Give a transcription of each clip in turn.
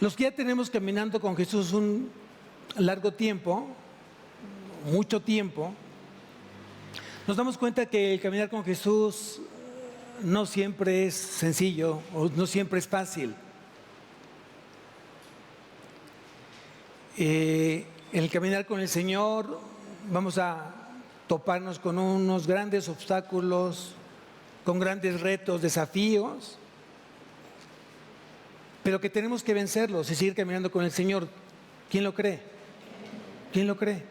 Los que ya tenemos caminando con Jesús un largo tiempo, mucho tiempo, nos damos cuenta que el caminar con Jesús no siempre es sencillo o no siempre es fácil. El caminar con el Señor vamos a toparnos con unos grandes obstáculos, con grandes retos, desafíos, pero que tenemos que vencerlos y seguir caminando con el Señor. ¿Quién lo cree? ¿Quién lo cree?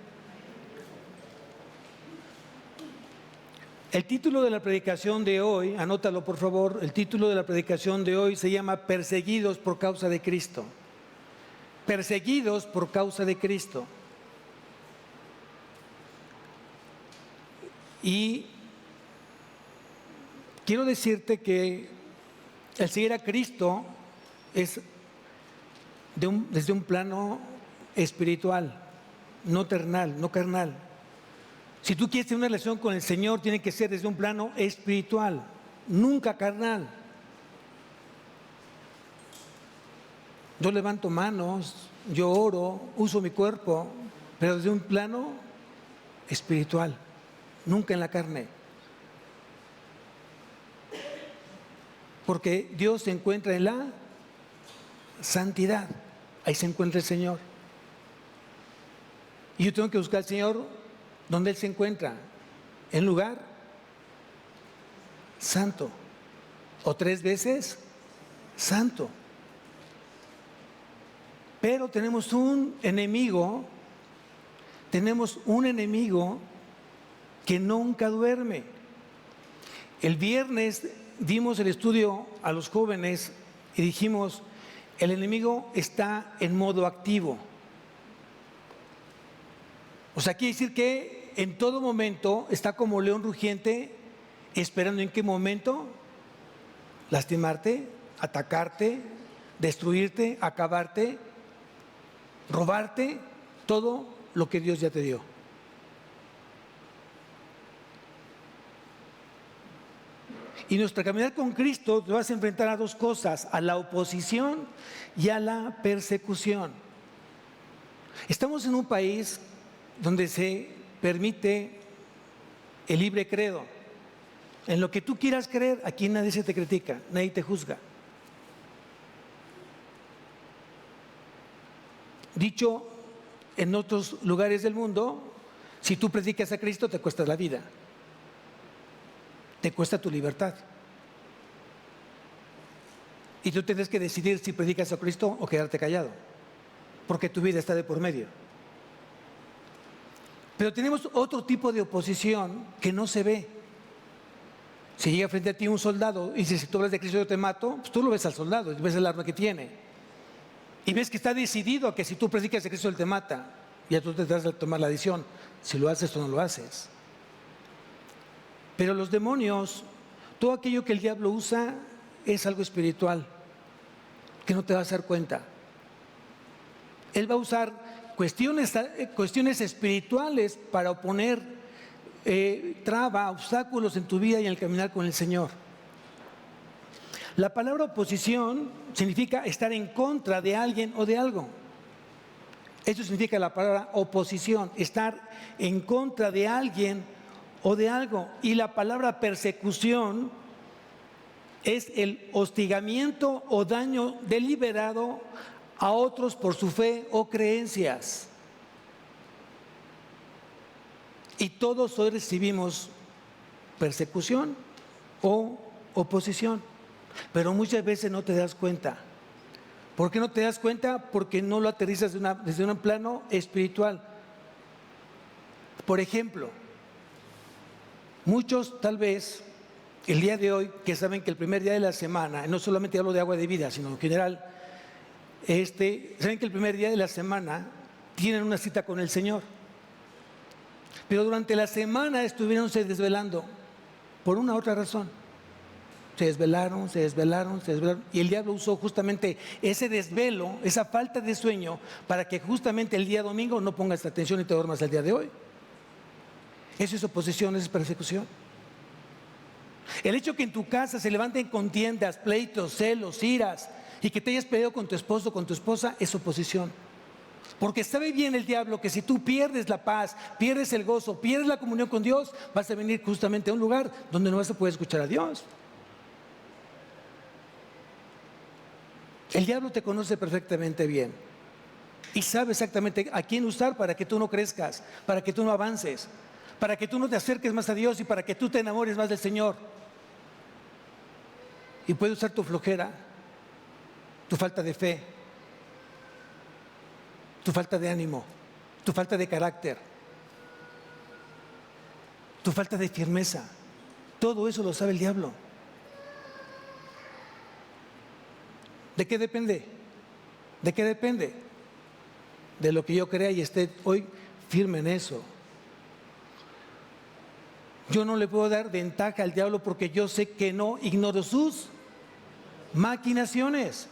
El título de la predicación de hoy, anótalo por favor, el título de la predicación de hoy se llama Perseguidos por causa de Cristo. Perseguidos por causa de Cristo. Y quiero decirte que el seguir a Cristo es desde un plano espiritual, no terrenal, no carnal. Si tú quieres tener una relación con el Señor, tiene que ser desde un plano espiritual, nunca carnal. Yo levanto manos, yo oro, uso mi cuerpo, pero desde un plano espiritual, nunca en la carne. Porque Dios se encuentra en la santidad, ahí se encuentra el Señor. Y yo tengo que buscar al Señor donde Él se encuentra, en lugar santo, o 3 veces santo. Pero tenemos un enemigo que nunca duerme. El viernes dimos el estudio a los jóvenes y dijimos, el enemigo está en modo activo. O sea, quiere decir que en todo momento está como león rugiente, esperando en qué momento lastimarte, atacarte, destruirte, acabarte, robarte todo lo que Dios ya te dio. Y nuestra caminar con Cristo te vas a enfrentar a 2 cosas, a la oposición y a la persecución. Estamos en un país donde se permite el libre credo. En lo que tú quieras creer, aquí nadie se te critica, nadie te juzga. Dicho en otros lugares del mundo, si tú predicas a Cristo te cuesta la vida, te cuesta tu libertad. Y tú tienes que decidir si predicas a Cristo o quedarte callado, porque tu vida está de por medio. Pero tenemos otro tipo de oposición que no se ve. Si llega frente a ti un soldado y dice, si tú hablas de Cristo yo te mato, pues tú lo ves al soldado, ves el arma que tiene. Y ves que está decidido a que si tú predicas de Cristo Él te mata. Y ya tú tendrás que tomar la decisión, si lo haces o no lo haces. Pero los demonios, todo aquello que el diablo usa es algo espiritual, que no te vas a dar cuenta. Él va a usar cuestiones espirituales para oponer obstáculos en tu vida y en el caminar con el Señor. La palabra oposición significa estar en contra de alguien o de algo. Eso significa la palabra oposición, estar en contra de alguien o de algo. Y la palabra persecución es el hostigamiento o daño deliberado a otros por su fe o creencias. Y todos hoy recibimos persecución o oposición, pero muchas veces no te das cuenta. ¿Por qué no te das cuenta? Porque no lo aterrizas desde un plano espiritual. Por ejemplo, muchos tal vez el día de hoy, que saben que el primer día de la semana, no solamente hablo de agua de vida, sino en general, saben que el primer día de la semana tienen una cita con el Señor. Pero durante la semana estuvieronse desvelando por una u otra razón. Se desvelaron. Y el diablo usó justamente ese desvelo, esa falta de sueño, para que justamente el día domingo no pongas atención y te duermas el día de hoy. Eso es oposición, eso es persecución. El hecho que en tu casa se levanten contiendas, pleitos, celos, iras, y que te hayas peleado con tu esposo o con tu esposa es oposición. Porque sabe bien el diablo que si tú pierdes la paz, pierdes el gozo, pierdes la comunión con Dios, vas a venir justamente a un lugar donde no vas a poder escuchar a Dios. El diablo te conoce perfectamente bien y sabe exactamente a quién usar para que tú no crezcas, para que tú no avances, para que tú no te acerques más a Dios y para que tú te enamores más del Señor. Y puede usar tu flojera, tu falta de fe, tu falta de ánimo, tu falta de carácter, tu falta de firmeza. Todo eso lo sabe el diablo. ¿De qué depende? ¿De qué depende? De lo que yo crea y esté hoy firme en eso. Yo no le puedo dar ventaja al diablo porque yo sé que no ignoro sus maquinaciones.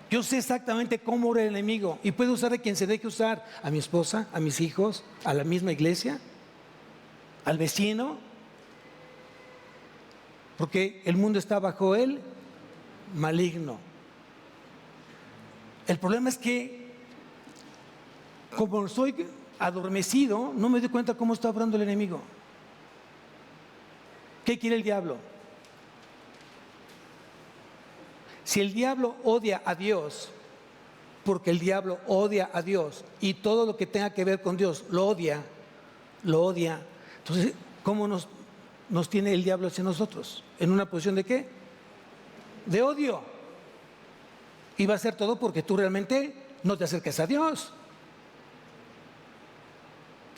Yo sé exactamente cómo obra el enemigo y puedo usar a quien se deje usar, a mi esposa, a mis hijos, a la misma iglesia, al vecino, porque el mundo está bajo el maligno. El problema es que como soy adormecido, no me doy cuenta cómo está obrando el enemigo. ¿Qué quiere el diablo? Si el diablo odia a Dios, porque el diablo odia a Dios y todo lo que tenga que ver con Dios lo odia, entonces, ¿cómo nos tiene el diablo hacia nosotros? ¿En una posición de qué? De odio. Y va a hacer todo porque tú realmente no te acerques a Dios.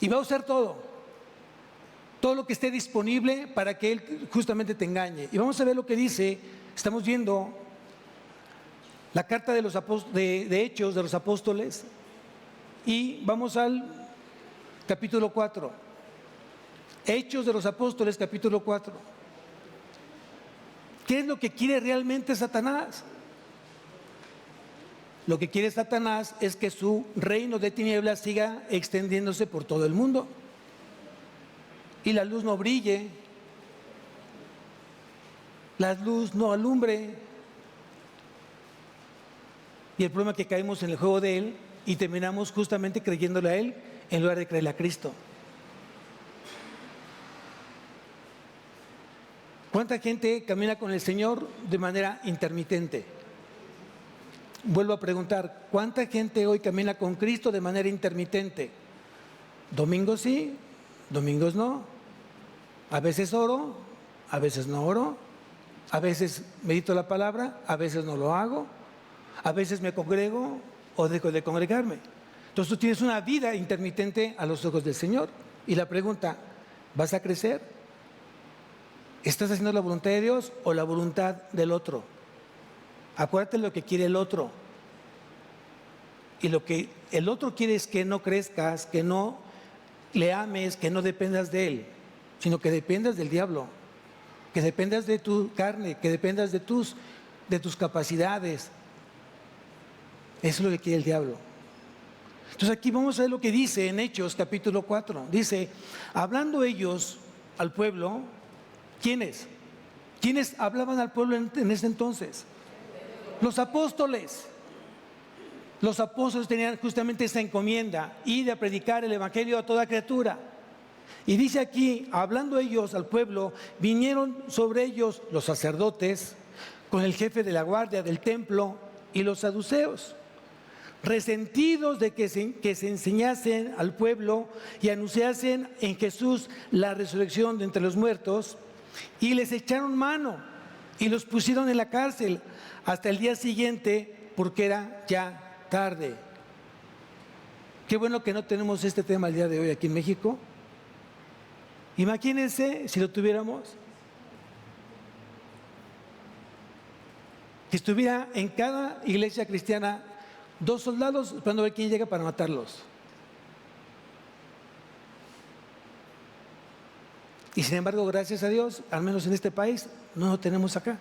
Y va a usar todo lo que esté disponible para que Él justamente te engañe. Y vamos a ver lo que dice, estamos viendo la carta de Hechos de los Apóstoles y vamos al capítulo 4. Hechos de los Apóstoles, capítulo 4. ¿Qué es lo que quiere realmente Satanás? Lo que quiere Satanás es que su reino de tinieblas siga extendiéndose por todo el mundo y la luz no brille, la luz no alumbre. Y el problema es que caemos en el juego de él y terminamos justamente creyéndole a él en lugar de creerle a Cristo. ¿Cuánta gente camina con el Señor de manera intermitente? Vuelvo a preguntar, ¿cuánta gente hoy camina con Cristo de manera intermitente? Domingos sí, domingos no. A veces oro, a veces no oro. A veces medito la palabra, a veces no lo hago. A veces me congrego o dejo de congregarme. Entonces tú tienes una vida intermitente a los ojos del Señor. Y la pregunta, ¿vas a crecer? ¿Estás haciendo la voluntad de Dios o la voluntad del otro? Acuérdate lo que quiere el otro. Y lo que el otro quiere es que no crezcas, que no le ames, que no dependas de él, sino que dependas del diablo, que dependas de tu carne, que dependas de tus capacidades. Eso es lo que quiere el diablo. Entonces aquí vamos a ver lo que dice en Hechos capítulo 4. Dice, hablando ellos al pueblo, ¿quiénes? ¿Quiénes hablaban al pueblo en ese entonces? Los apóstoles. Los apóstoles tenían justamente esa encomienda, ir a predicar el evangelio a toda criatura. Y dice aquí, hablando ellos al pueblo, vinieron sobre ellos los sacerdotes con el jefe de la guardia del templo y los saduceos, resentidos de que se enseñasen al pueblo y anunciasen en Jesús la resurrección de entre los muertos, y les echaron mano y los pusieron en la cárcel hasta el día siguiente porque era ya tarde. Qué bueno que no tenemos este tema el día de hoy aquí en México. Imagínense si lo tuviéramos, que estuviera en cada iglesia cristiana 2 soldados esperando a ver quién llega para matarlos. Y sin embargo, gracias a Dios, al menos en este país, no lo tenemos acá.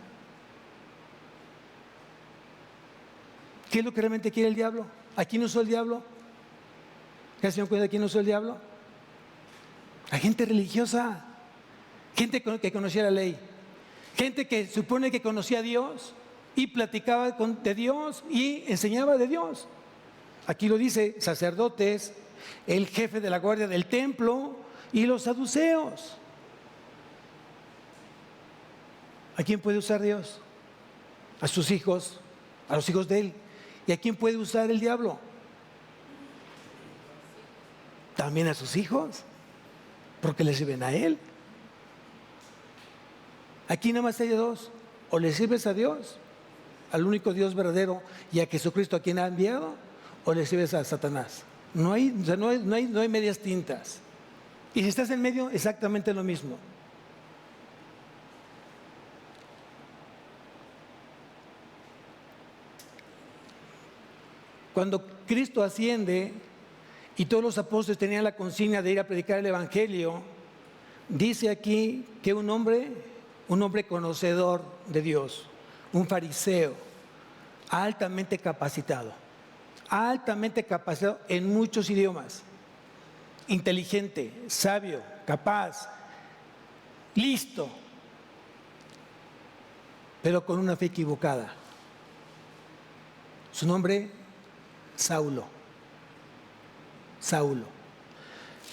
¿Qué es lo que realmente quiere el diablo? ¿A quién usó el diablo? ¿Ya se dan cuenta de quién usó el diablo? A gente religiosa, gente que conocía la ley, gente que supone que conocía a Dios, y platicaba de Dios y enseñaba de Dios. Aquí lo dice, sacerdotes, el jefe de la guardia del templo y los saduceos. ¿A quién puede usar Dios? A sus hijos, a los hijos de Él. ¿Y a quién puede usar el diablo? También a sus hijos, porque le sirven a Él. Aquí nada más hay dos: o le sirves a Dios, al único Dios verdadero, y a Jesucristo, a quien ha enviado, o le sirves a Satanás. No hay medias tintas. Y si estás en medio, exactamente lo mismo. Cuando Cristo asciende y todos los apóstoles tenían la consigna de ir a predicar el Evangelio, dice aquí que un hombre conocedor de Dios, un fariseo, altamente capacitado en muchos idiomas, inteligente, sabio, capaz, listo, pero con una fe equivocada. Su nombre, Saulo.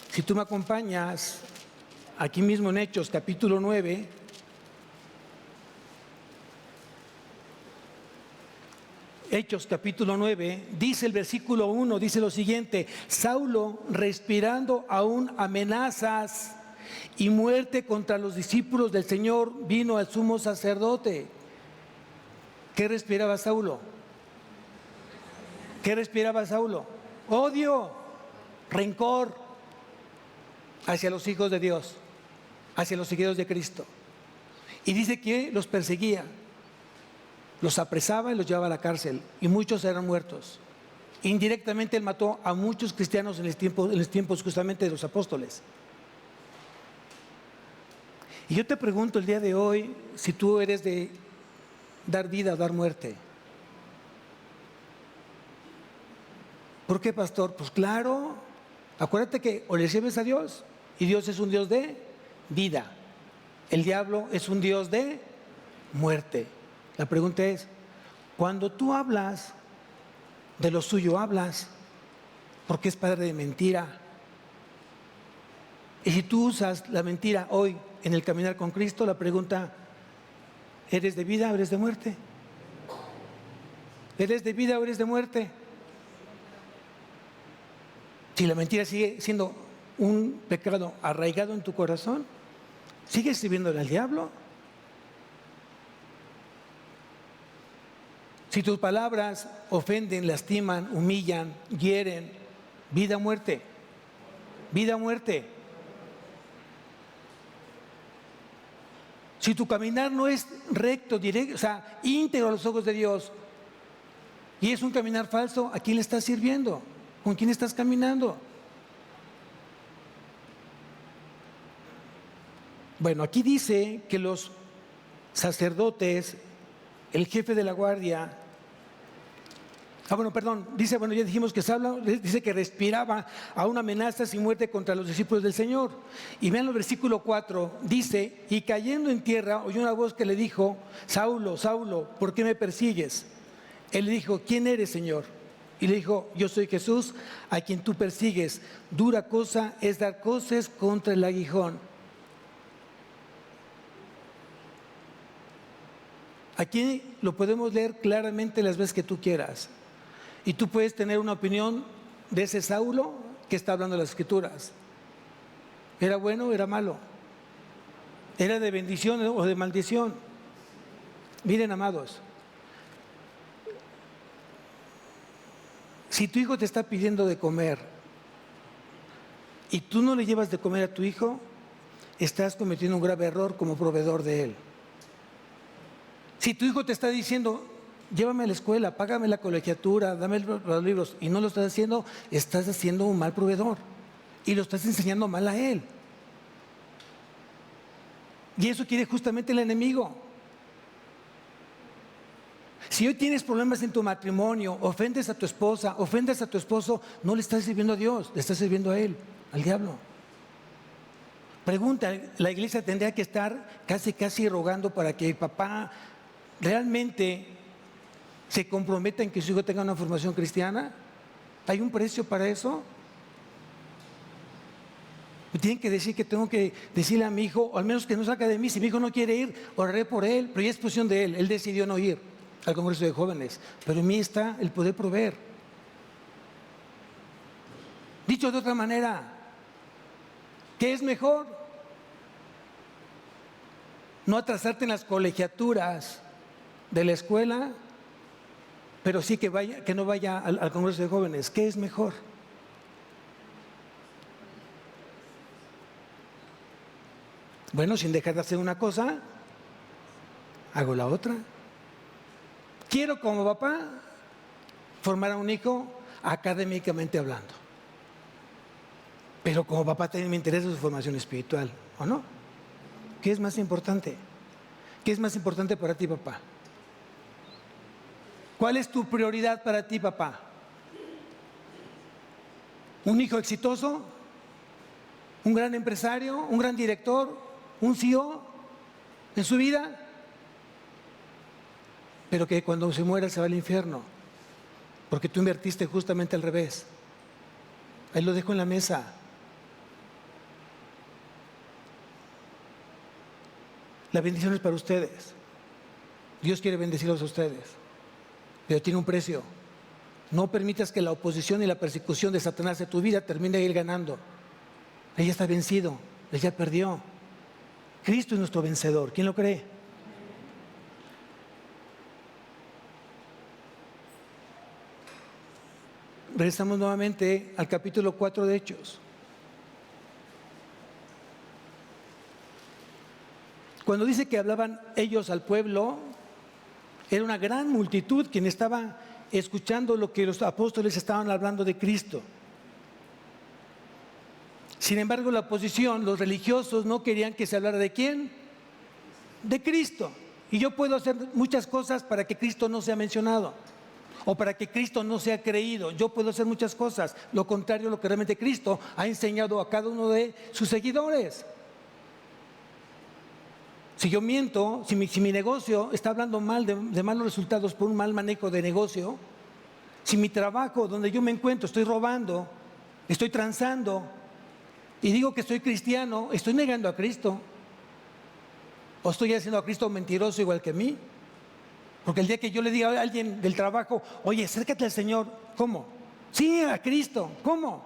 Si tú me acompañas aquí mismo en Hechos capítulo 9, Hechos capítulo 9, dice el versículo 1, dice lo siguiente: Saulo, respirando aún amenazas y muerte contra los discípulos del Señor, vino al sumo sacerdote. ¿Qué respiraba Saulo? Odio, rencor hacia los hijos de Dios, hacia los seguidores de Cristo. Y dice que los perseguía, los apresaba y los llevaba a la cárcel, y muchos eran muertos. Indirectamente él mató a muchos cristianos en los tiempos justamente de los apóstoles. Y yo te pregunto el día de hoy si tú eres de dar vida o dar muerte. ¿Por qué, pastor? Pues claro, acuérdate que o le sirves a Dios, y Dios es un Dios de vida. El diablo es un Dios de muerte. La pregunta es, cuando tú hablas de lo suyo, hablas porque es padre de mentira. Y si tú usas la mentira hoy en el caminar con Cristo, la pregunta, ¿eres de vida o eres de muerte? ¿Eres de vida o eres de muerte? Si la mentira sigue siendo un pecado arraigado en tu corazón, ¿sigues sirviéndole al diablo? Si tus palabras ofenden, lastiman, humillan, hieren, vida o muerte. Vida o muerte. Si tu caminar no es recto, directo, o sea, íntegro a los ojos de Dios, y es un caminar falso, ¿a quién le estás sirviendo? ¿Con quién estás caminando? Bueno, aquí dice que los sacerdotes, el jefe de la guardia, ya dijimos que Saulo dice que respiraba aún amenazas y muerte contra los discípulos del Señor. Y vean el versículo 4, dice, y cayendo en tierra oyó una voz que le dijo, Saulo, Saulo, ¿por qué me persigues? Él le dijo, ¿quién eres, Señor? Y le dijo, yo soy Jesús, a quien tú persigues. Dura cosa es dar coces contra el aguijón. Aquí lo podemos leer claramente las veces que tú quieras. Y tú puedes tener una opinión de ese Saulo que está hablando de las Escrituras. ¿Era bueno o era malo? ¿Era de bendición o de maldición? Miren, amados, si tu hijo te está pidiendo de comer y tú no le llevas de comer a tu hijo, estás cometiendo un grave error como proveedor de él. Si tu hijo te está diciendo, llévame a la escuela, págame la colegiatura, dame los libros, y no lo estás haciendo, estás haciendo un mal proveedor y lo estás enseñando mal a él. Y eso quiere justamente el enemigo. Si hoy tienes problemas en tu matrimonio, ofendes a tu esposa, ofendes a tu esposo, no le estás sirviendo a Dios, le estás sirviendo a él, al diablo. Pregunta, la iglesia tendría que estar casi rogando para que el papá realmente se comprometa en que su hijo tenga una formación cristiana? ¿Hay un precio para eso? Me tienen que decir que tengo que decirle a mi hijo, o al menos que no salga de mí. Si mi hijo no quiere ir, oraré por él, pero ya es posición de él. Él decidió no ir al Congreso de Jóvenes, pero en mí está el poder proveer. Dicho de otra manera, ¿qué es mejor? No atrasarte en las colegiaturas de la escuela, pero sí que no vaya al Congreso de Jóvenes. ¿Qué es mejor? Bueno, sin dejar de hacer una cosa, hago la otra. Quiero como papá formar a un hijo académicamente hablando, pero como papá también me interesa su formación espiritual, ¿o no? ¿Qué es más importante? ¿Qué es más importante para ti, papá? ¿Cuál es tu prioridad para ti, papá? ¿Un hijo exitoso? ¿Un gran empresario? ¿Un gran director? ¿Un CEO en su vida? Pero que cuando se muera se va al infierno, porque tú invertiste justamente al revés. Ahí lo dejo en la mesa. La bendición es para ustedes. Dios quiere bendecirlos a ustedes, pero tiene un precio. No permitas que la oposición y la persecución de Satanás de tu vida termine él ganando. Ella está vencido, ella perdió. Cristo es nuestro vencedor. ¿Quién lo cree? Regresamos nuevamente al capítulo 4 de Hechos. Cuando dice que hablaban ellos al pueblo, era una gran multitud quien estaba escuchando lo que los apóstoles estaban hablando de Cristo. Sin embargo, la oposición, los religiosos, no querían que se hablara ¿de quién? De Cristo. Y yo puedo hacer muchas cosas para que Cristo no sea mencionado, o para que Cristo no sea creído. Yo puedo hacer muchas cosas, lo contrario a lo que realmente Cristo ha enseñado a cada uno de sus seguidores. Si yo miento, si mi negocio está hablando mal de malos resultados por un mal manejo de negocio, si mi trabajo donde yo me encuentro estoy robando, estoy transando y digo que soy cristiano, ¿estoy negando a Cristo? ¿O estoy haciendo a Cristo mentiroso igual que a mí? Porque el día que yo le diga a alguien del trabajo, oye, acércate al Señor, ¿cómo? Sí, a Cristo, ¿cómo?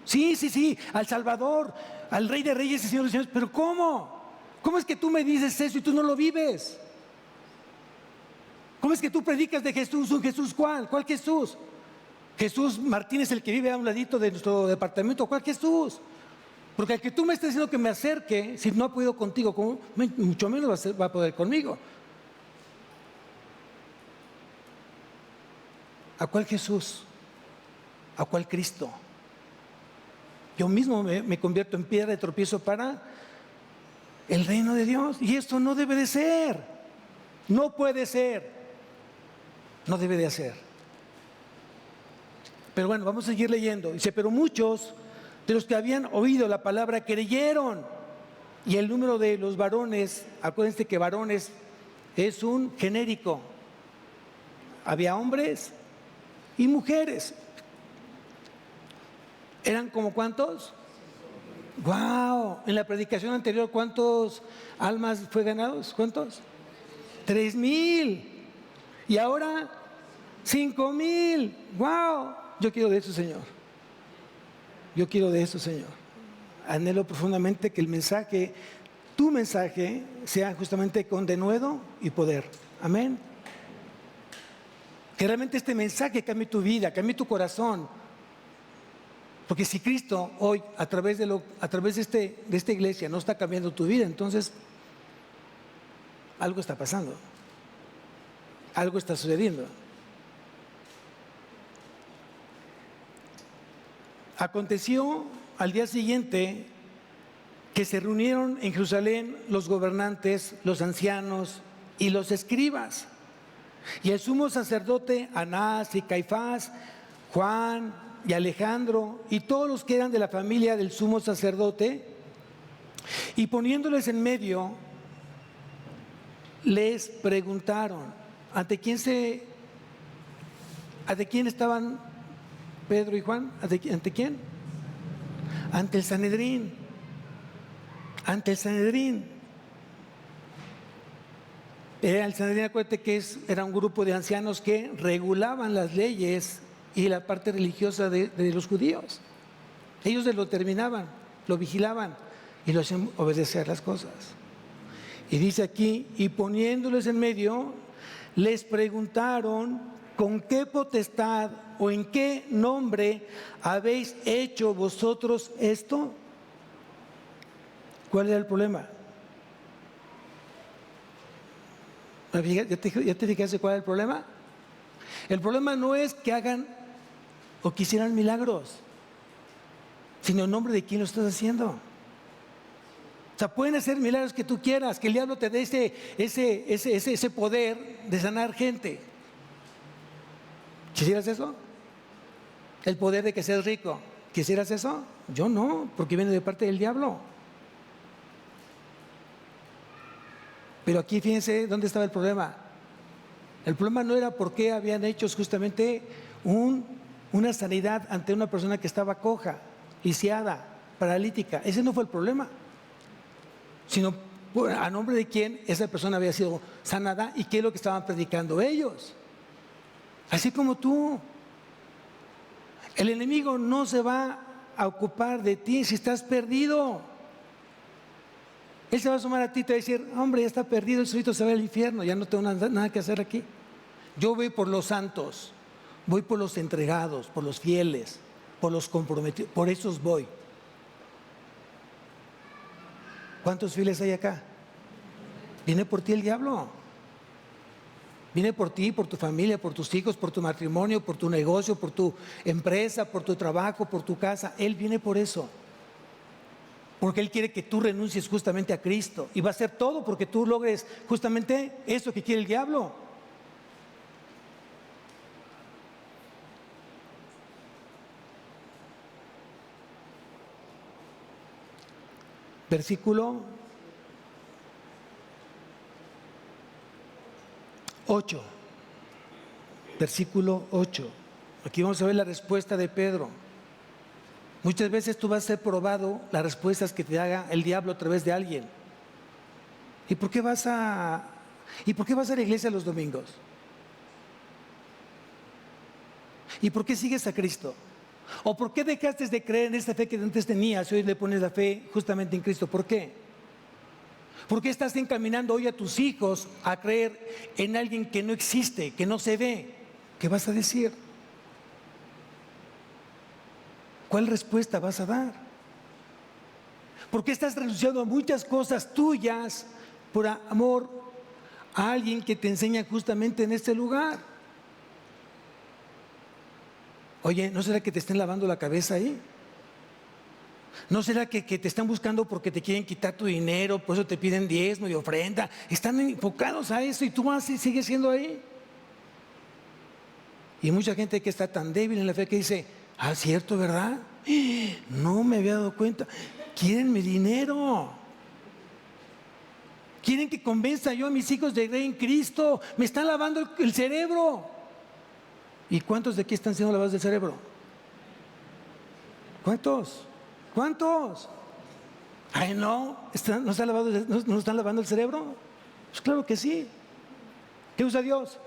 Sí, al Salvador, al Rey de Reyes y Señor de Señores, pero ¿cómo? ¿Cómo es que tú me dices eso y tú no lo vives? ¿Cómo es que tú predicas de Jesús? ¿Un Jesús cuál? ¿Cuál Jesús? Jesús Martínez, el que vive a un ladito de nuestro departamento, ¿cuál Jesús? Porque al que tú me estás diciendo que me acerque, si no ha podido contigo, mucho menos va a poder conmigo. ¿A cuál Jesús? ¿A cuál Cristo? Yo mismo me convierto en piedra de tropiezo para el reino de Dios. Y esto no debe de ser. No puede ser. No debe de hacer. Pero bueno, vamos a seguir leyendo. Dice, pero muchos de los que habían oído la palabra creyeron. Y el número de los varones, acuérdense que varones es un genérico. Había hombres y mujeres. ¿Eran como cuántos? ¡Wow! En la predicación anterior, ¿cuántos almas fue ganados? ¿Cuántos? 3,000. Y ahora 5,000. ¡Wow! Yo quiero de eso, Señor. Yo quiero de eso, Señor. Anhelo profundamente que el mensaje, tu mensaje, sea justamente con denuedo y poder. Amén. Que realmente este mensaje cambie tu vida, cambie tu corazón. Porque si Cristo hoy, a través de esta iglesia, no está cambiando tu vida, entonces algo está pasando. Algo está sucediendo. Aconteció al día siguiente que se reunieron en Jerusalén los gobernantes, los ancianos y los escribas. Y el sumo sacerdote Anás y Caifás, Juan y Alejandro y todos los que eran de la familia del sumo sacerdote, y poniéndoles en medio, les preguntaron, ¿ante quién se ¿ante quién estaban Pedro y Juan? ¿Ante quién? Ante el Sanedrín. Ante el Sanedrín. El Sanedrín, acuérdate que era un grupo de ancianos que regulaban las leyes y la parte religiosa de los judíos. Ellos lo determinaban, lo vigilaban y lo hacían obedecer las cosas. Y dice aquí, y poniéndoles en medio, les preguntaron: ¿con qué potestad o en qué nombre habéis hecho vosotros esto? ¿Cuál era el problema? ¿Ya te fijaste cuál es el problema? El problema no es que hagan o que hicieran milagros, sino en nombre de quién lo estás haciendo. O sea, pueden hacer milagros que tú quieras, que el diablo te dé ese poder de sanar gente. ¿Quisieras eso? El poder de que seas rico. ¿Quisieras eso? Yo no, porque viene de parte del diablo. Pero aquí fíjense dónde estaba el problema. El problema no era por qué habían hecho justamente una sanidad ante una persona que estaba coja, lisiada, paralítica. Ese no fue el problema, sino a nombre de quién esa persona había sido sanada y qué es lo que estaban predicando ellos. Así como tú. El enemigo no se va a ocupar de ti si estás perdido. Él se va a sumar a ti y te va a decir: hombre, ya está perdido, el solito se va al infierno, ya no tengo nada que hacer aquí. Yo voy por los santos, voy por los entregados, por los fieles, por los comprometidos, por esos voy. ¿Cuántos fieles hay acá? Viene por ti el diablo. Viene por ti, por tu familia, por tus hijos, por tu matrimonio, por tu negocio, por tu empresa, por tu trabajo, por tu casa. Él viene por eso. Porque Él quiere que tú renuncies justamente a Cristo. Y va a hacer todo porque tú logres justamente eso que quiere el diablo. Versículo 8. Versículo 8. Aquí vamos a ver la respuesta de Pedro. Muchas veces tú vas a ser probado las respuestas que te haga el diablo a través de alguien. ¿Y por qué vas a la iglesia los domingos? ¿Y por qué sigues a Cristo? ¿O por qué dejaste de creer en esta fe que antes tenías y hoy le pones la fe justamente en Cristo? ¿Por qué? ¿Por qué estás encaminando hoy a tus hijos a creer en alguien que no existe, que no se ve? ¿Qué vas a decir? ¿Cuál respuesta vas a dar? ¿Por qué estás renunciando a muchas cosas tuyas por amor a alguien que te enseña justamente en este lugar? Oye, ¿no será que te estén lavando la cabeza ahí? ¿No será que te están buscando porque te quieren quitar tu dinero, por eso te piden diezmo y ofrenda? Están enfocados a eso y tú sigues siendo ahí. Y mucha gente que está tan débil en la fe que dice: ah, cierto, ¿verdad? No me había dado cuenta. Quieren mi dinero. Quieren que convenza yo a mis hijos de creer en Cristo. Me están lavando el cerebro. ¿Y cuántos de aquí están siendo lavados del cerebro? ¿Cuántos? ¿Cuántos? Ay, no, ¿no están lavando el cerebro? Pues claro que sí. ¿Qué usa Dios?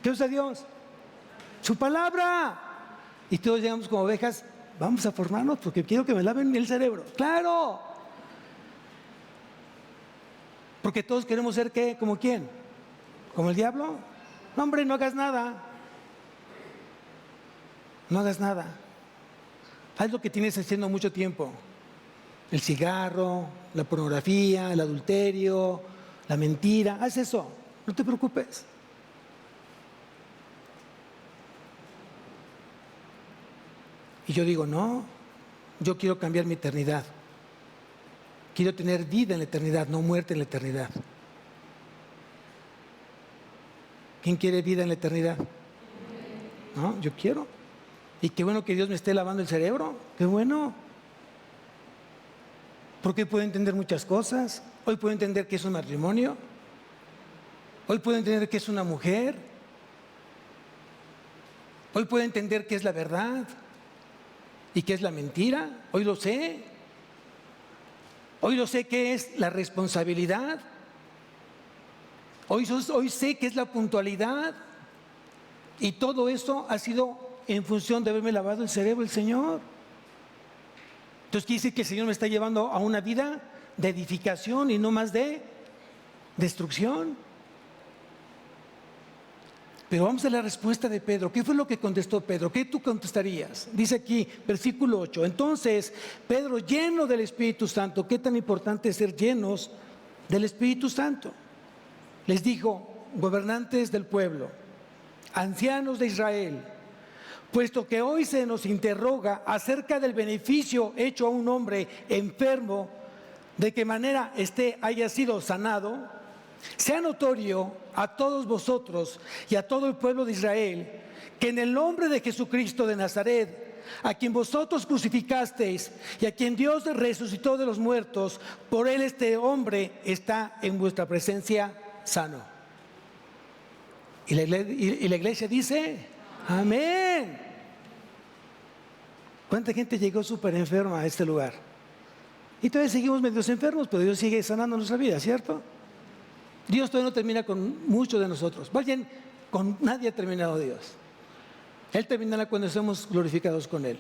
¿Qué usa Dios? Su palabra. Y todos llegamos como ovejas: vamos a formarnos porque quiero que me laven el cerebro. ¡Claro! Porque todos queremos ser ¿qué? ¿Como quién? ¿Como el diablo? No, hombre, no hagas nada. No hagas nada. Haz lo que tienes haciendo mucho tiempo: el cigarro, la pornografía, el adulterio, la mentira. Haz eso, no te preocupes. Y yo digo: no, yo quiero cambiar mi eternidad. Quiero tener vida en la eternidad, no muerte en la eternidad. ¿Quién quiere vida en la eternidad? No, yo quiero. Y qué bueno que Dios me esté lavando el cerebro. Qué bueno. Porque hoy puedo entender muchas cosas. Hoy puedo entender qué es un matrimonio. Hoy puedo entender qué es una mujer. Hoy puedo entender qué es la verdad y qué es la mentira. Hoy lo sé. Hoy lo sé qué es la responsabilidad. Hoy sé qué es la puntualidad. Y todo eso ha sido en función de haberme lavado el cerebro el Señor. Entonces quiere decir que el Señor me está llevando a una vida de edificación y no más de destrucción. Pero vamos a la respuesta de Pedro. ¿Qué fue lo que contestó Pedro? ¿Qué tú contestarías? Dice aquí, versículo 8. Entonces, Pedro, lleno del Espíritu Santo, ¿qué tan importante es ser llenos del Espíritu Santo? Les dijo, gobernantes del pueblo, ancianos de Israel, puesto que hoy se nos interroga acerca del beneficio hecho a un hombre enfermo, de qué manera haya sido sanado, sea notorio a todos vosotros y a todo el pueblo de Israel que en el nombre de Jesucristo de Nazaret, a quien vosotros crucificasteis y a quien Dios resucitó de los muertos, por él este hombre está en vuestra presencia sano. Y la iglesia dice, amén. ¿Cuánta gente llegó súper enferma a este lugar? Y todavía seguimos medios enfermos, pero Dios sigue sanando nuestra vida, ¿cierto? Dios todavía no termina con muchos de nosotros. Más bien, con nadie ha terminado Dios. Él terminará cuando seamos glorificados con Él.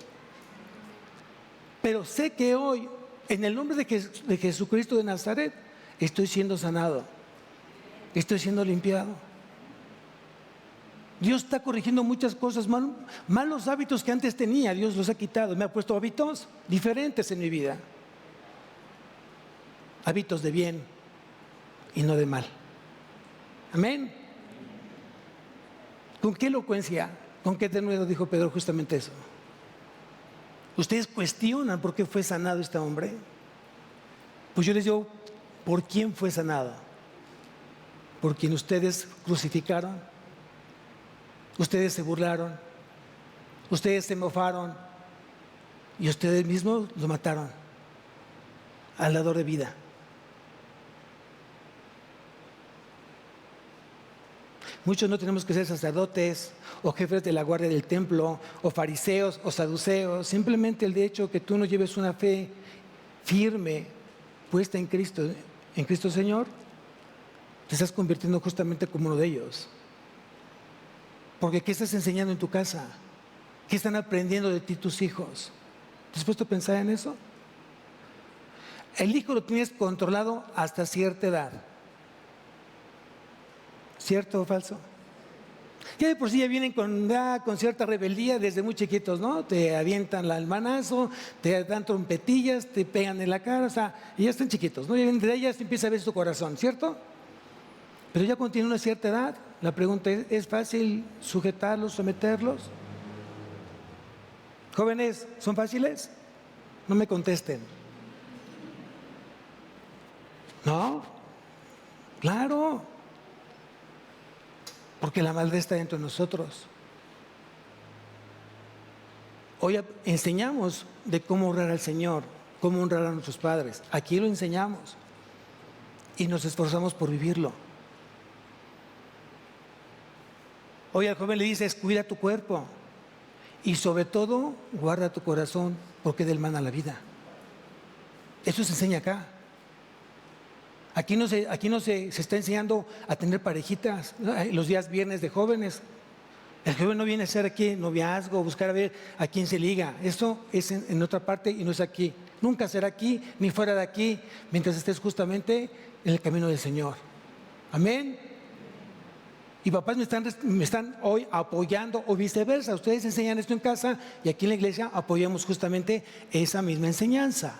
Pero sé que hoy, en el nombre de Jesucristo de Nazaret, estoy siendo sanado. Estoy siendo limpiado. Dios está corrigiendo muchas cosas, malos hábitos que antes tenía, Dios los ha quitado. Me ha puesto hábitos diferentes en mi vida. Hábitos de bien y no de mal. Amén. ¿Con qué elocuencia, con qué denuedo dijo Pedro justamente eso? ¿Ustedes cuestionan por qué fue sanado este hombre? Pues yo les digo, ¿por quién fue sanado? ¿Por quien ustedes crucificaron? Ustedes se burlaron, ustedes se mofaron y ustedes mismos lo mataron al dador de vida. Muchos no tenemos que ser sacerdotes o jefes de la guardia del templo o fariseos o saduceos. Simplemente el hecho que tú no lleves una fe firme puesta en Cristo Señor, te estás convirtiendo justamente como uno de ellos. Porque ¿qué estás enseñando en tu casa? ¿Qué están aprendiendo de ti tus hijos? ¿Te has puesto a pensar en eso? El hijo lo tienes controlado hasta cierta edad. ¿Cierto o falso? Ya de por sí ya vienen con cierta rebeldía desde muy chiquitos, ¿no? Te avientan el manazo, te dan trompetillas, te pegan en la cara, o sea, y ya están chiquitos, ¿no? Y de ahí ya se empieza a ver su corazón, ¿cierto? Pero ya cuando tienen una cierta edad, la pregunta ¿es fácil sujetarlos, someterlos? Jóvenes, ¿son fáciles? No me contesten. ¿No? Claro. Porque la maldad está dentro de nosotros. Hoy enseñamos de cómo honrar al Señor, cómo honrar a nuestros padres. Aquí lo enseñamos y nos esforzamos por vivirlo. Hoy al joven le dices, cuida tu cuerpo y sobre todo guarda tu corazón porque del mana la vida. Eso se enseña acá. Aquí no se está enseñando a tener parejitas, ¿no? Los días viernes de jóvenes. El joven no viene a hacer aquí noviazgo, buscar a ver a quién se liga. Eso es en otra parte y no es aquí. Nunca será aquí ni fuera de aquí mientras estés justamente en el camino del Señor. Amén. Y papás me están hoy apoyando o viceversa. Ustedes enseñan esto en casa y aquí en la iglesia apoyamos justamente esa misma enseñanza.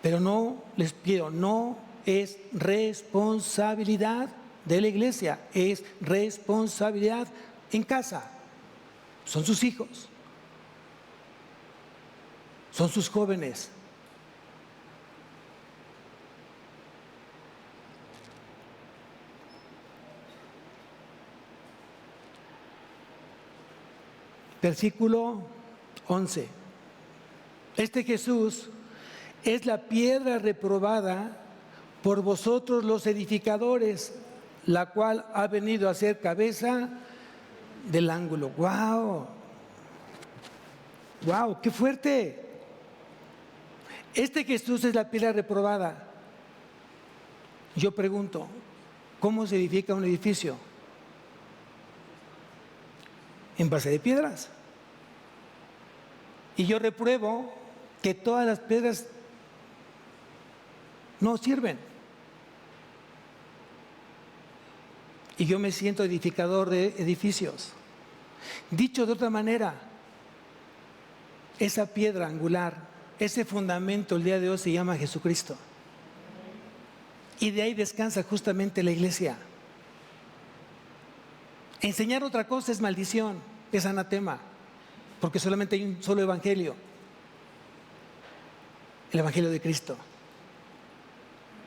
Pero no, les pido, no es responsabilidad de la iglesia, es responsabilidad en casa. Son sus hijos, son sus jóvenes. Versículo 11. Este Jesús es la piedra reprobada por vosotros los edificadores, la cual ha venido a ser cabeza del ángulo. ¡Wow! ¡Wow! ¡Qué fuerte! Este Jesús es la piedra reprobada. Yo pregunto, ¿cómo se edifica un edificio? En base de piedras. Y yo repruebo que todas las piedras no sirven. Y yo me siento edificador de edificios. Dicho de otra manera, esa piedra angular, ese fundamento el día de hoy se llama Jesucristo. Y de ahí descansa justamente la iglesia. Enseñar otra cosa es maldición, es anatema, porque solamente hay un solo evangelio, el evangelio de Cristo.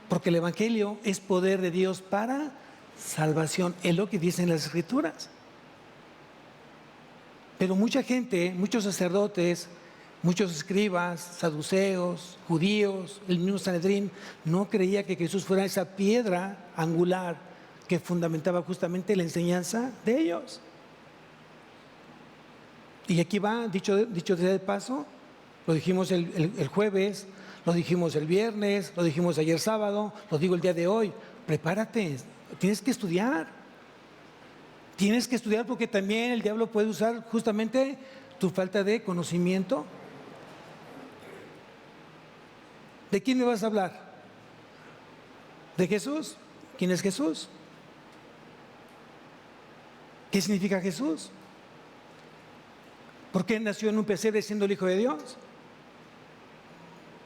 Porque el evangelio es poder de Dios para salvación, es lo que dicen las escrituras. Pero mucha gente, muchos sacerdotes, muchos escribas, saduceos, judíos, el mismo Sanedrín, no creía que Jesús fuera esa piedra angular que fundamentaba justamente la enseñanza de ellos. Y aquí va, dicho de paso, lo dijimos el jueves, lo dijimos el viernes, lo dijimos ayer sábado, lo digo el día de hoy. Prepárate, tienes que estudiar. Tienes que estudiar porque también el diablo puede usar justamente tu falta de conocimiento. ¿De quién me vas a hablar? ¿De Jesús? ¿Quién es Jesús? ¿Qué significa Jesús? ¿Por qué nació en un pesebre siendo el Hijo de Dios?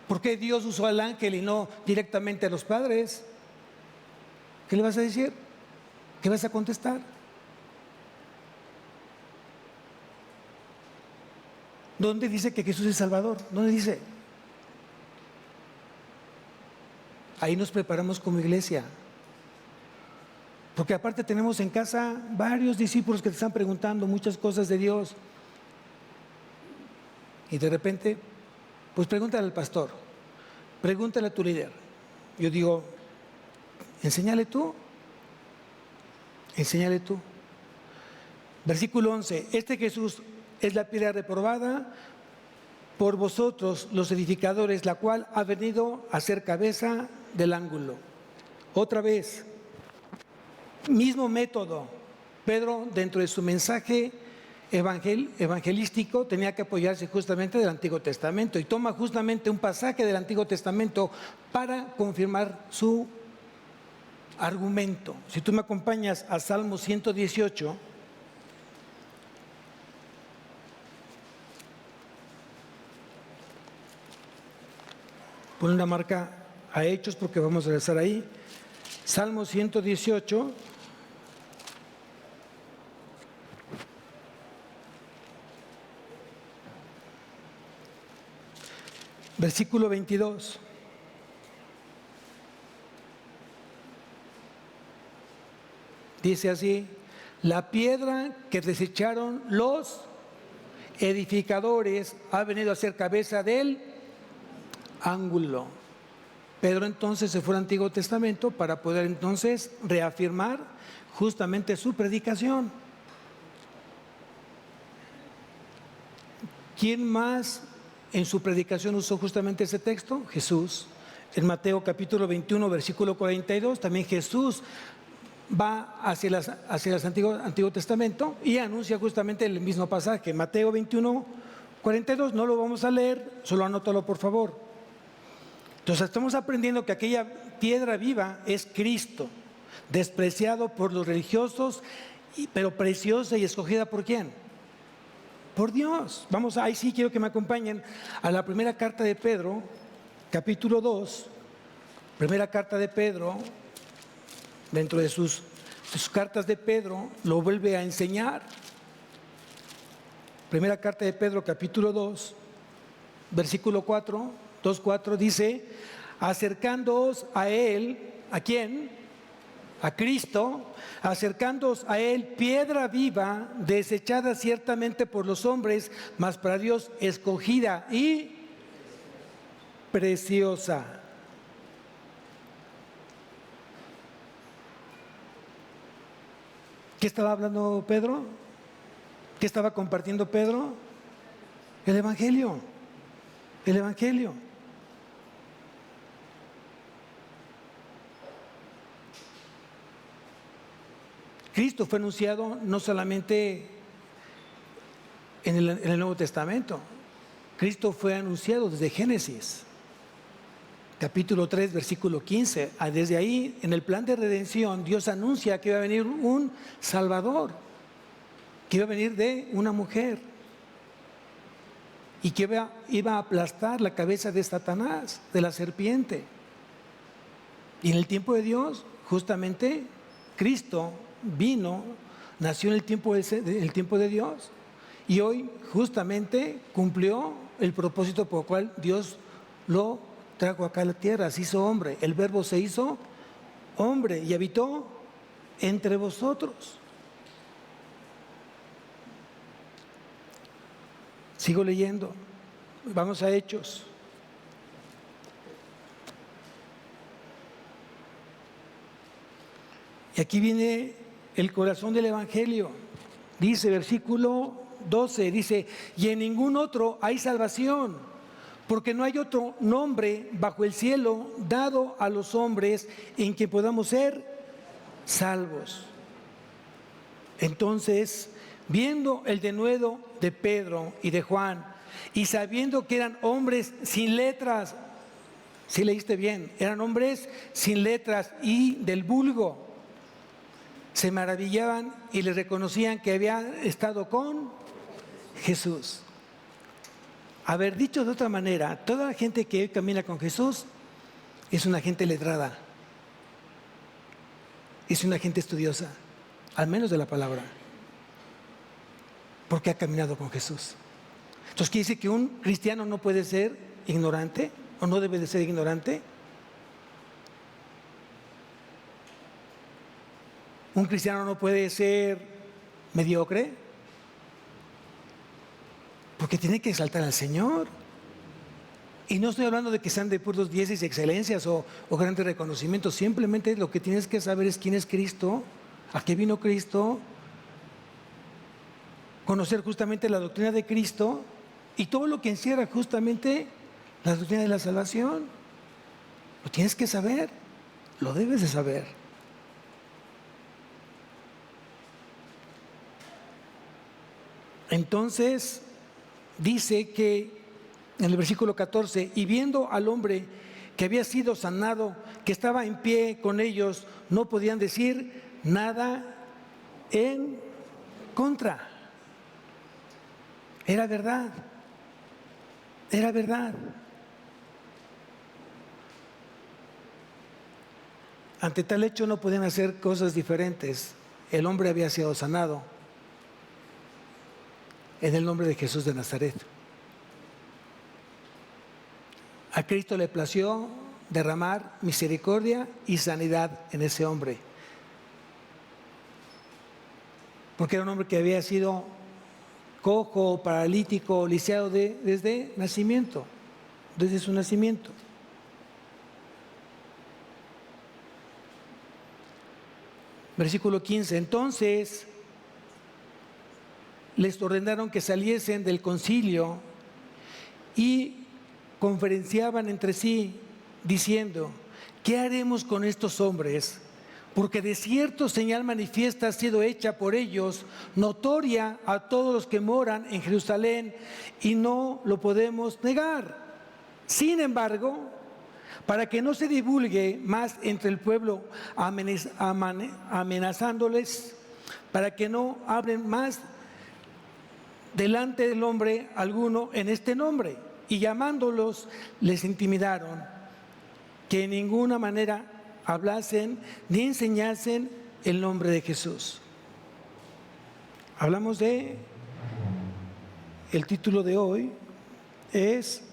¿Por qué Dios usó al ángel y no directamente a los padres? ¿Qué le vas a decir? ¿Qué vas a contestar? ¿Dónde dice que Jesús es Salvador? ¿Dónde dice? Ahí nos preparamos como iglesia. Porque aparte tenemos en casa varios discípulos que te están preguntando muchas cosas de Dios. Y de repente, pues pregúntale al pastor, pregúntale a tu líder. Yo digo, enséñale tú. Enséñale tú. Versículo 11, este Jesús es la piedra reprobada por vosotros los edificadores, la cual ha venido a ser cabeza del ángulo. Otra vez, mismo método. Pedro, dentro de su mensaje evangelístico, tenía que apoyarse justamente del Antiguo Testamento y toma justamente un pasaje del Antiguo Testamento para confirmar su argumento. Si tú me acompañas a Salmo 118, pon una marca a Hechos porque vamos a regresar ahí. Salmo 118, versículo 22. Dice así, la piedra que desecharon los edificadores ha venido a ser cabeza del ángulo. Pedro entonces se fue al Antiguo Testamento para poder entonces reafirmar justamente su predicación. ¿Quién más en su predicación usó justamente ese texto? Jesús. En Mateo capítulo 21, versículo 42, también Jesús va hacia el Antiguo Testamento y anuncia justamente el mismo pasaje. Mateo 21, 42, no lo vamos a leer, solo anótalo por favor. Entonces estamos aprendiendo que aquella piedra viva es Cristo, despreciado por los religiosos, pero preciosa y escogida ¿por quién? Por Dios. Vamos, ahí sí quiero que me acompañen a la primera carta de Pedro, capítulo 2, primera carta de Pedro, dentro de sus cartas de Pedro, lo vuelve a enseñar. Primera carta de Pedro, capítulo 2, versículo 4. 2:4 dice, acercándoos a Él, ¿a quién? A Cristo, acercándoos a Él, piedra viva, desechada ciertamente por los hombres, mas para Dios escogida y preciosa. ¿Qué estaba hablando Pedro? ¿Qué estaba compartiendo Pedro? El Evangelio. El Evangelio. Cristo fue anunciado no solamente en el Nuevo Testamento. Cristo fue anunciado desde Génesis, capítulo 3, versículo 15. Desde ahí, en el plan de redención, Dios anuncia que iba a venir un Salvador, que iba a venir de una mujer y que iba a aplastar la cabeza de Satanás, de la serpiente. Y en el tiempo de Dios, justamente, Cristo vino, nació en el tiempo de Dios, y hoy justamente cumplió el propósito por el cual Dios lo trajo acá a la tierra, se hizo hombre. El Verbo se hizo hombre y habitó entre vosotros. Sigo leyendo. Vamos a Hechos. Y aquí viene el corazón del Evangelio. Dice, versículo 12, dice, y en ningún otro hay salvación, porque no hay otro nombre bajo el cielo dado a los hombres en que podamos ser salvos. Entonces, viendo el denuedo de Pedro y de Juan, y sabiendo que eran hombres sin letras, si leíste bien, eran hombres sin letras y del vulgo, se maravillaban y le reconocían que había estado con Jesús. Haber dicho de otra manera, toda la gente que hoy camina con Jesús es una gente letrada, es una gente estudiosa, al menos de la palabra, porque ha caminado con Jesús. Entonces, ¿quiere decir que un cristiano no puede ser ignorante o no debe de ser ignorante? ¿Un cristiano no puede ser mediocre? Porque tiene que exaltar al Señor. Y no estoy hablando de que sean de puros dieces y excelencias o grandes reconocimientos. Simplemente lo que tienes que saber es quién es Cristo, a qué vino Cristo, conocer justamente la doctrina de Cristo y todo lo que encierra justamente la doctrina de la salvación. Lo tienes que saber, lo debes de saber. Entonces, dice que en el versículo 14, y viendo al hombre que había sido sanado, que estaba en pie con ellos, no podían decir nada en contra. Era verdad, era verdad. Ante tal hecho no podían hacer cosas diferentes. El hombre había sido sanado en el nombre de Jesús de Nazaret. A Cristo le plació derramar misericordia y sanidad en ese hombre, porque era un hombre que había sido cojo, paralítico, lisiado desde nacimiento, desde su nacimiento. Versículo 15, entonces les ordenaron que saliesen del concilio y conferenciaban entre sí, diciendo, ¿qué haremos con estos hombres? Porque de cierto señal manifiesta ha sido hecha por ellos, notoria a todos los que moran en Jerusalén, y no lo podemos negar. Sin embargo, para que no se divulgue más entre el pueblo amenazándoles, para que no hablen más delante del hombre alguno en este nombre, y llamándolos les intimidaron que en ninguna manera hablasen ni enseñasen el nombre de Jesús. Hablamos de, el título de hoy es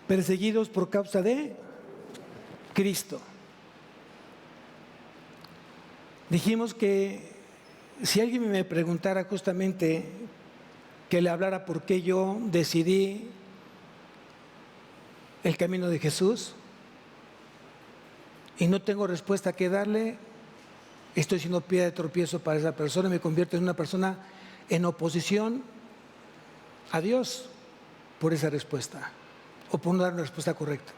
perseguidos por causa de Cristo. Dijimos que si alguien me preguntara justamente, que le hablara por qué yo decidí el camino de Jesús, y no tengo respuesta que darle, estoy siendo piedra de tropiezo para esa persona y me convierto en una persona en oposición a Dios por esa respuesta o por no dar una respuesta correcta.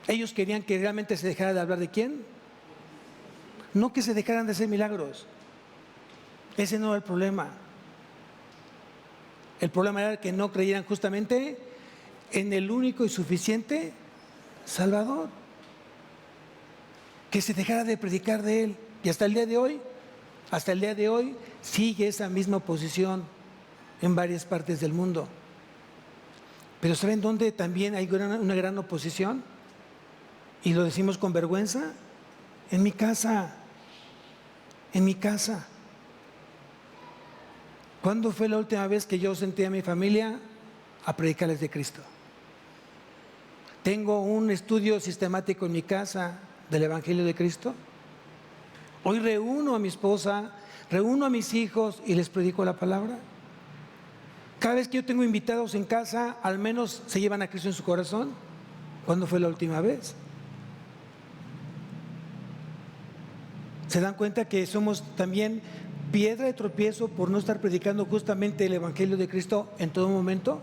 Ellos querían que realmente se dejara de hablar de quién, no que se dejaran de hacer milagros. Ese no era el problema. El problema era que no creyeran justamente en el único y suficiente Salvador, que se dejara de predicar de Él. Y hasta el día de hoy sigue esa misma posición en varias partes del mundo. Pero ¿saben dónde también hay una gran oposición? Y lo decimos con vergüenza, en mi casa. En mi casa. ¿Cuándo fue la última vez que yo senté a mi familia a predicarles de Cristo? ¿Tengo un estudio sistemático en mi casa del Evangelio de Cristo? Hoy reúno a mi esposa, reúno a mis hijos y les predico la palabra. Cada vez que yo tengo invitados en casa, al menos se llevan a Cristo en su corazón. ¿Cuándo fue la última vez? ¿Se dan cuenta que somos también piedra de tropiezo por no estar predicando justamente el Evangelio de Cristo en todo momento?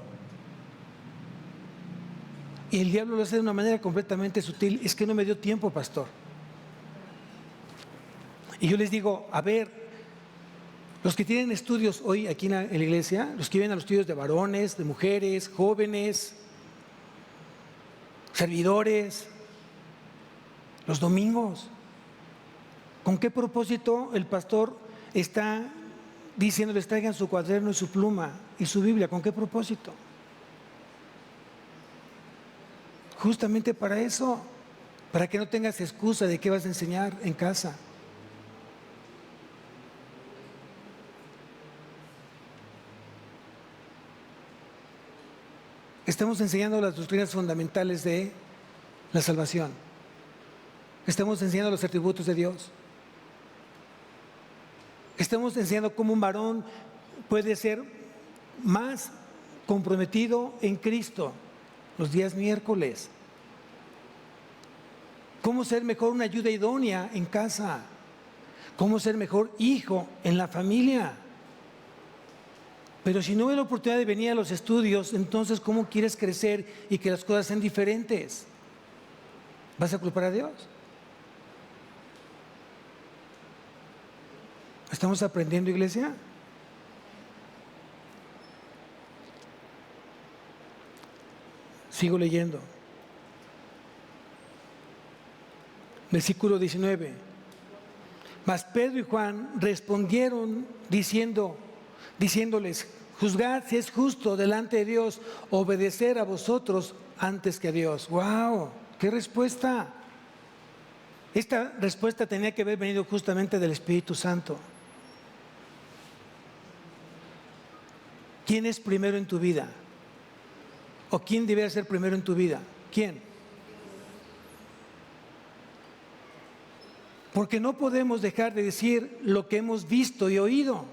Y el diablo lo hace de una manera completamente sutil. Es que no me dio tiempo, pastor. Y yo les digo, a ver, los que tienen estudios hoy aquí en la iglesia, los que vienen a los estudios de varones, de mujeres, jóvenes, servidores, los domingos, ¿con qué propósito el pastor está diciéndoles traigan su cuaderno y su pluma y su Biblia? ¿Con qué propósito? Justamente para eso, para que no tengas excusa de qué vas a enseñar en casa. Estamos enseñando las doctrinas fundamentales de la salvación. Estamos enseñando los atributos de Dios. Estamos enseñando cómo un varón puede ser más comprometido en Cristo los días miércoles. Cómo ser mejor una ayuda idónea en casa. Cómo ser mejor hijo en la familia. Pero si no hay la oportunidad de venir a los estudios, entonces ¿cómo quieres crecer y que las cosas sean diferentes? ¿Vas a culpar a Dios? ¿Estamos aprendiendo, iglesia? Sigo leyendo. Versículo 19. Mas Pedro y Juan respondieron diciéndoles, juzgad si es justo delante de Dios obedecer a vosotros antes que a Dios. ¡Wow! ¡Qué respuesta! Esta respuesta tenía que haber venido justamente del Espíritu Santo. ¿Quién es primero en tu vida? ¿O quién debería ser primero en tu vida? ¿Quién? Porque no podemos dejar de decir lo que hemos visto y oído.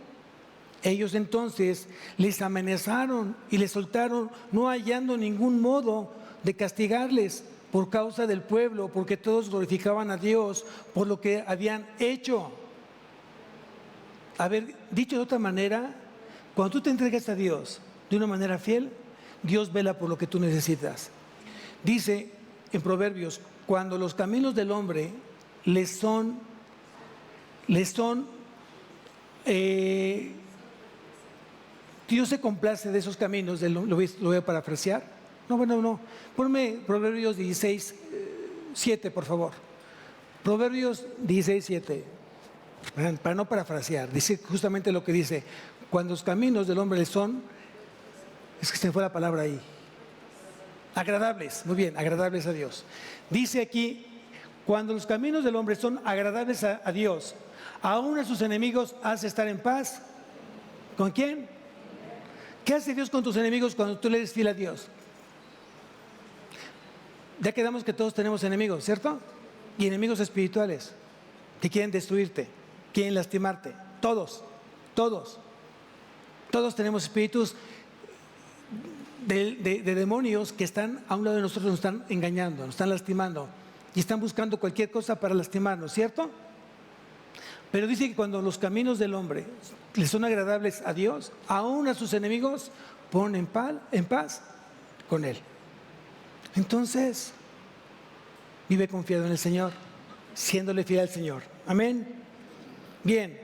Ellos entonces les amenazaron y les soltaron, no hallando ningún modo de castigarles por causa del pueblo, porque todos glorificaban a Dios por lo que habían hecho. A ver, dicho de otra manera, cuando tú te entregas a Dios de una manera fiel, Dios vela por lo que tú necesitas. Dice en Proverbios, cuando los caminos del hombre Dios se complace de esos caminos, lo voy a parafrasear. No. Ponme Proverbios 16, 7, por favor. Proverbios 16, 7. Para no parafrasear, dice justamente lo que dice. Cuando los caminos del hombre es que se me fue la palabra ahí. Agradables, muy bien, agradables a Dios. Dice aquí, cuando los caminos del hombre son agradables a Dios, aún a sus enemigos hace estar en paz. ¿Con quién? ¿Qué hace Dios con tus enemigos cuando tú le eres fiel a Dios? Ya quedamos que todos tenemos enemigos, ¿cierto? Y enemigos espirituales que quieren destruirte, quieren lastimarte. Todos tenemos espíritus de demonios que están a un lado de nosotros, nos están engañando, nos están lastimando y están buscando cualquier cosa para lastimarnos, ¿cierto? Pero dice que cuando los caminos del hombre le son agradables a Dios, aún a sus enemigos pone en paz con Él. Entonces, vive confiado en el Señor, siéndole fiel al Señor. Amén. Bien.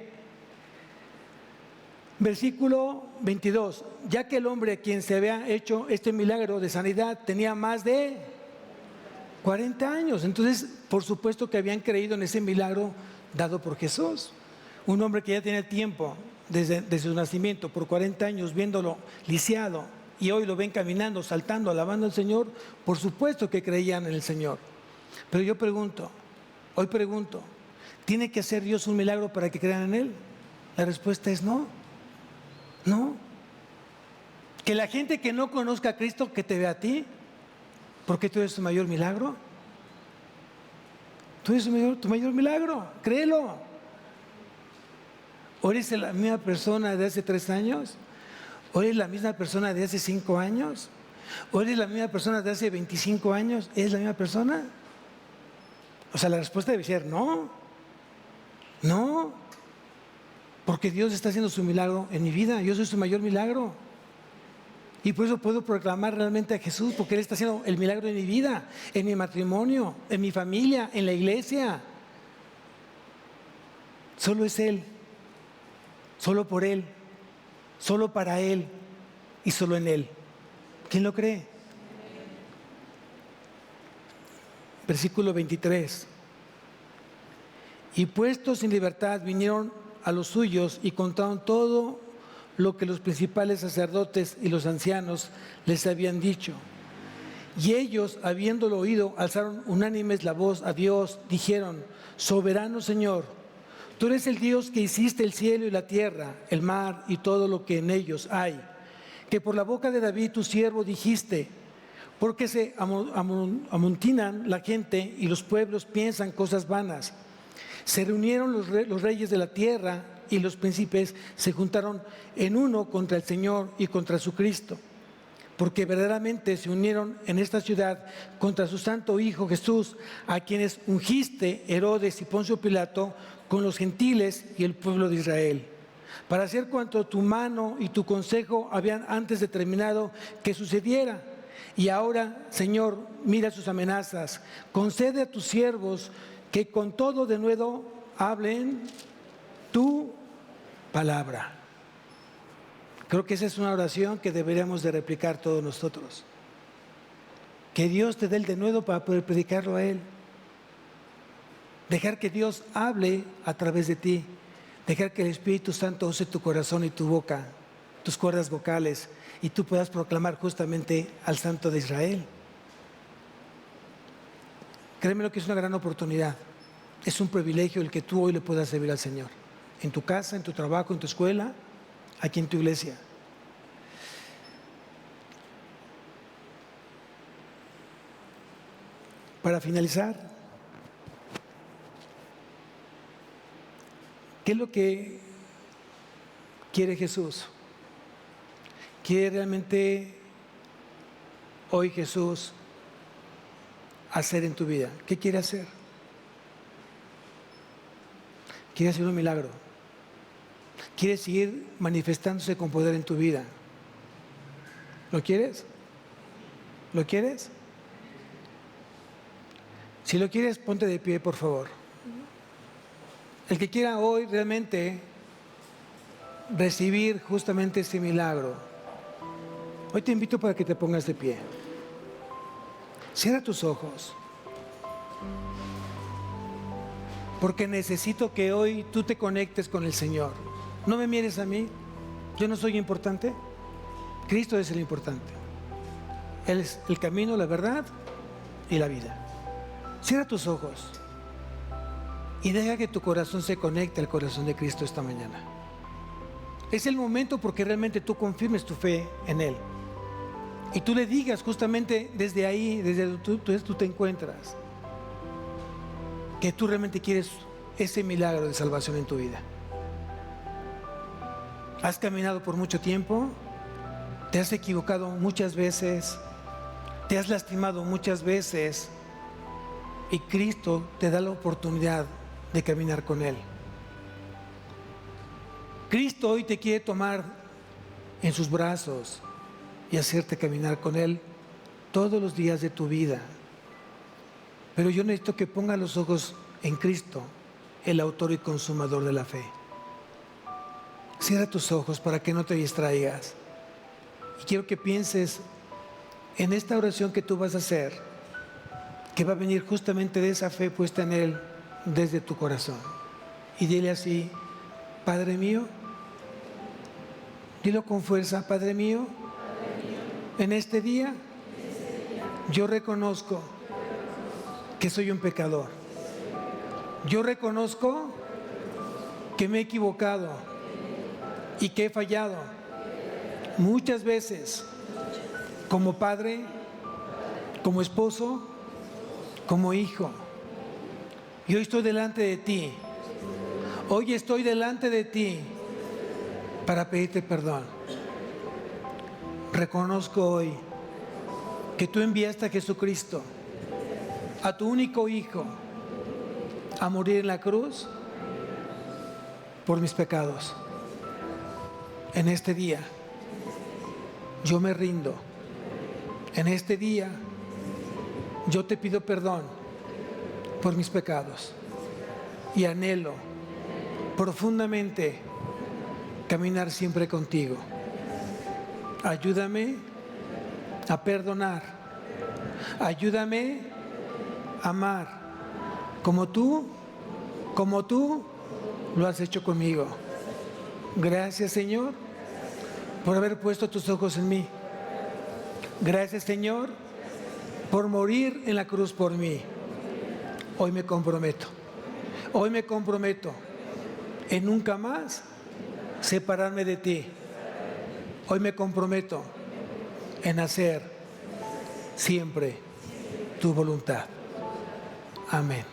Versículo 22. Ya que el hombre a quien se había hecho este milagro de sanidad tenía más de 40 años. Entonces, por supuesto que habían creído en ese milagro dado por Jesús. Un hombre que ya tenía tiempo desde su nacimiento, por 40 años, viéndolo lisiado, y hoy lo ven caminando, saltando, alabando al Señor. Por supuesto que creían en el Señor. Pero yo hoy pregunto, ¿tiene que hacer Dios un milagro para que crean en Él? La respuesta es no. No. Que la gente que no conozca a Cristo, que te vea a ti, porque tú eres tu mayor milagro. Tú eres tu mayor milagro, créelo. ¿O eres la misma persona de hace 3 años? ¿O eres la misma persona de hace 5 años? ¿O eres la misma persona de hace 25 años? ¿Es la misma persona? O sea, la respuesta debe ser no. No. Porque Dios está haciendo su milagro en mi vida. Yo soy su mayor milagro. Y por eso puedo proclamar realmente a Jesús, porque Él está haciendo el milagro en mi vida, en mi matrimonio, en mi familia, en la iglesia. Solo es Él. Solo por Él. Solo para Él. Y solo en Él. ¿Quién lo cree? Versículo 23. Y puestos en libertad vinieron a los suyos y contaron todo lo que los principales sacerdotes y los ancianos les habían dicho. Y ellos, habiéndolo oído, alzaron unánimes la voz a Dios, dijeron: Soberano Señor, tú eres el Dios que hiciste el cielo y la tierra, el mar y todo lo que en ellos hay, que por la boca de David tu siervo dijiste: porque se amontinan la gente y los pueblos piensan cosas vanas. Se reunieron los reyes de la tierra y los príncipes se juntaron en uno contra el Señor y contra su Cristo, porque verdaderamente se unieron en esta ciudad contra su santo Hijo Jesús, a quienes ungiste Herodes y Poncio Pilato con los gentiles y el pueblo de Israel, para hacer cuanto tu mano y tu consejo habían antes determinado que sucediera. Y ahora, Señor, mira sus amenazas, concede a tus siervos que con todo de nuevo hablen tu palabra. Creo que esa es una oración que deberíamos de replicar todos nosotros. Que Dios te dé el denuedo para poder predicarlo a Él. Dejar que Dios hable a través de ti. Dejar que el Espíritu Santo use tu corazón y tu boca, tus cuerdas vocales, y tú puedas proclamar justamente al Santo de Israel. Créeme lo que es una gran oportunidad. Es un privilegio el que tú hoy le puedas servir al Señor. En tu casa, en tu trabajo, en tu escuela, aquí en tu iglesia. Para finalizar, ¿qué es lo que quiere Jesús? ¿Quiere realmente hoy Jesús hacer en tu vida? ¿Qué quiere hacer? Quiere hacer un milagro. Quiere seguir manifestándose con poder en tu vida. ¿Lo quieres? ¿Lo quieres? Si lo quieres, ponte de pie, por favor. El que quiera hoy realmente recibir justamente este milagro, hoy te invito para que te pongas de pie. Cierra tus ojos. Porque necesito que hoy tú te conectes con el Señor. No me mires a mí. Yo no soy importante. Cristo es el importante. Él es el camino, la verdad y la vida. Cierra tus ojos y deja que tu corazón se conecte al corazón de Cristo esta mañana. Es el momento porque realmente tú confirmes tu fe en Él. Y tú le digas justamente desde ahí, desde donde tú te encuentras, que tú realmente quieres ese milagro de salvación en tu vida. ¿Has caminado por mucho tiempo? Te has equivocado muchas veces, te has lastimado muchas veces y Cristo te da la oportunidad de caminar con Él. Cristo hoy te quiere tomar en sus brazos y hacerte caminar con Él todos los días de tu vida. Pero yo necesito que pongas los ojos en Cristo, el autor y consumador de la fe. Cierra tus ojos para que no te distraigas. Y quiero que pienses en esta oración que tú vas a hacer, que va a venir justamente de esa fe puesta en Él desde tu corazón. Y dile así: Padre mío, dilo con fuerza: Padre mío, en este día yo reconozco que soy un pecador. Yo reconozco que me he equivocado y que he fallado muchas veces como padre, como esposo, como hijo. Y hoy estoy delante de ti. Hoy estoy delante de ti para pedirte perdón. Reconozco hoy que tú enviaste a Jesucristo, a tu único Hijo, a morir en la cruz por mis pecados. En este día yo me rindo. En este día yo te pido perdón por mis pecados y anhelo profundamente caminar siempre contigo. Ayúdame a perdonar. Ayúdame a amar como tú lo has hecho conmigo. Gracias, Señor, por haber puesto tus ojos en mí. Gracias, Señor, por morir en la cruz por mí. Hoy me comprometo en nunca más separarme de ti. Hoy me comprometo en hacer siempre tu voluntad. Amén.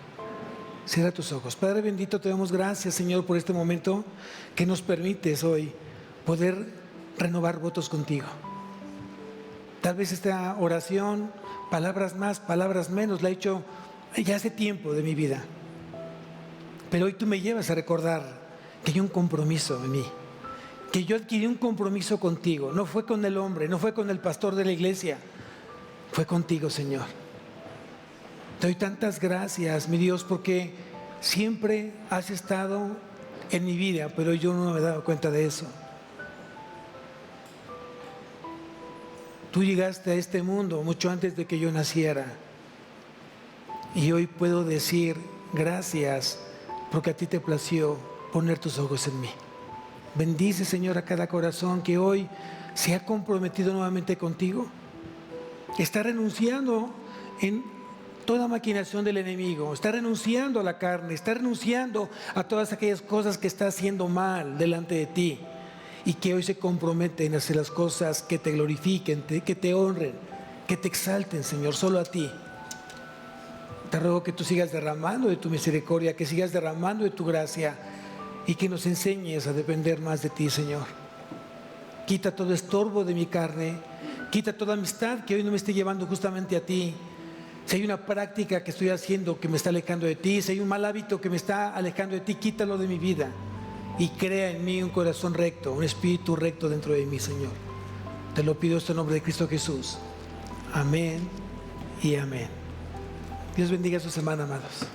Cierra tus ojos. Padre bendito, te damos gracias, Señor, por este momento que nos permites hoy poder renovar votos contigo. Tal vez esta oración, palabras más, palabras menos, la he hecho ya hace tiempo de mi vida. Pero hoy tú me llevas a recordar que hay un compromiso en mí, que yo adquirí un compromiso contigo. No fue con el hombre, no fue con el pastor de la iglesia, fue contigo, Señor. Te doy tantas gracias, mi Dios, porque siempre has estado en mi vida, pero yo no me he dado cuenta de eso. Tú llegaste a este mundo mucho antes de que yo naciera. Y hoy puedo decir gracias porque a ti te plació poner tus ojos en mí. Bendice, Señor, a cada corazón que hoy se ha comprometido nuevamente contigo. Está renunciando en toda maquinación del enemigo, está renunciando a la carne, está renunciando a todas aquellas cosas que está haciendo mal delante de ti, y que hoy se comprometen a hacer las cosas que te glorifiquen, que te honren, que te exalten, Señor, solo a ti. Te ruego que tú sigas derramando de tu misericordia, que sigas derramando de tu gracia y que nos enseñes a depender más de ti, Señor. Quita todo estorbo de mi carne, quita toda amistad que hoy no me esté llevando justamente a ti. Si hay una práctica que estoy haciendo que me está alejando de ti, si hay un mal hábito que me está alejando de ti, quítalo de mi vida y crea en mí un corazón recto, un espíritu recto dentro de mí, Señor. Te lo pido en el nombre de Cristo Jesús. Amén y amén. Dios bendiga su semana, amados.